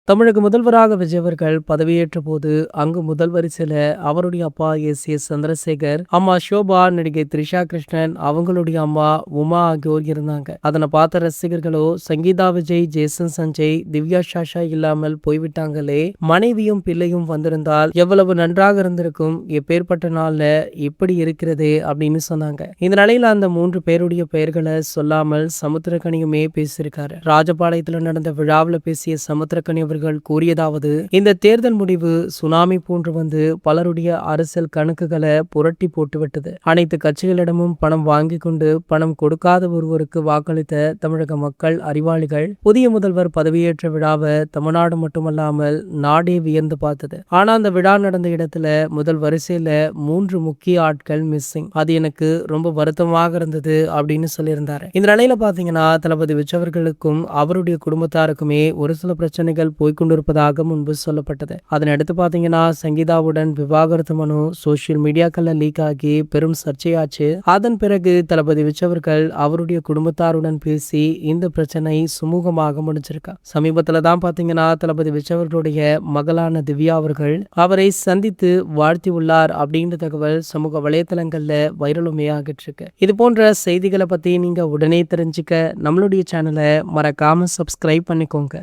தமிழக முதல்வராக விஜய் அவர்கள் பதவியேற்ற போது அங்கு முதல் வரிசையில அவருடைய அப்பா எஸ் சந்திரசேகர், அம்மா ஷோபா, நடிகை த்ரிஷா கிருஷ்ணன், அவங்களுடைய அம்மா உமா ஆகியோர் இருந்தாங்க. அதனை பார்த்த ரசிகர்களோ சங்கீதா விஜய், ஜேசன் சஞ்சய், திவ்யா சாஷா இல்லாமல் போய்விட்டாங்களே, மனைவியும் பிள்ளையும் வந்திருந்தால் எவ்வளவு நன்றாக இருந்திருக்கும், எப்பேற்பட்ட நாள்ல இப்படி இருக்கிறதே அப்படின்னு சொன்னாங்க. இந்த நிலையில அந்த 3 பேருடைய பெயர்களை சொல்லாமல் சமுத்திரக்கனியுமே பேசியிருக்காரு. ராஜபாளையத்துல நடந்த விழாவில் பேசிய சமுத்திரக்கனி கூறியதாவது, இந்த தேர்தல் முடிவு சுனாமி போன்று வந்து பலருடைய அரசியல் கணக்குகளை புரட்டி போட்டுவிட்டது. அனைத்து கட்சிகளிடமும் பணம் வாங்கி கொண்டு பணம் கொடுக்காத ஒருவருக்கு வாக்களித்த தமிழக மக்கள் அறிவாளிகள். புதிய முதல்வர் பதவியேற்ற விழாவை தமிழ்நாடு மட்டுமல்லாமல் நாடே வியந்து பார்த்தது. ஆனா அந்த விழா நடந்த இடத்துல முதல் வரிசையில 3 முக்கிய ஆட்கள் மிஸ்ஸிங். அது எனக்கு ரொம்ப வருத்தமாக இருந்தது அப்படின்னு சொல்லியிருந்தாரு. இந்த நிலையில பாத்தீங்கன்னா தளபதி விஜய் அவர்களுக்கும் அவருடைய குடும்பத்தாருக்குமே ஒரு சில பிரச்சனைகள் போய்கொண்டிருப்பதாக முன்பு சொல்லப்பட்டது. அதனடுத்து பாத்தீங்கன்னா சங்கீதாவுடன் விவாகரத்து மனு சோசியல் மீடியாக்கள்ல லீக் ஆகி பெரும் சர்ச்சையாச்சு. அதன் பிறகு தளபதி விஜய் அவர்கள் அவருடைய குடும்பத்தாருடன் பேசி இந்த பிரச்சனை சுமூகமாக முடிஞ்சிருக்கா. சமீபத்துல தான் பாத்தீங்கன்னா தளபதி விஜய் அவர்களுடைய மகளான திவ்யா அவர்கள் அவரை சந்தித்து வாழ்த்தி உள்ளார் அப்படின்ற தகவல் சமூக வலைதளங்கள்ல வைரலுமே ஆகிட்டு இருக்கு. இது போன்ற செய்திகளை பத்தி நீங்க உடனே தெரிஞ்சுக்க நம்மளுடைய சேனலை மறக்காம சப்ஸ்கிரைப் பண்ணிக்கோங்க.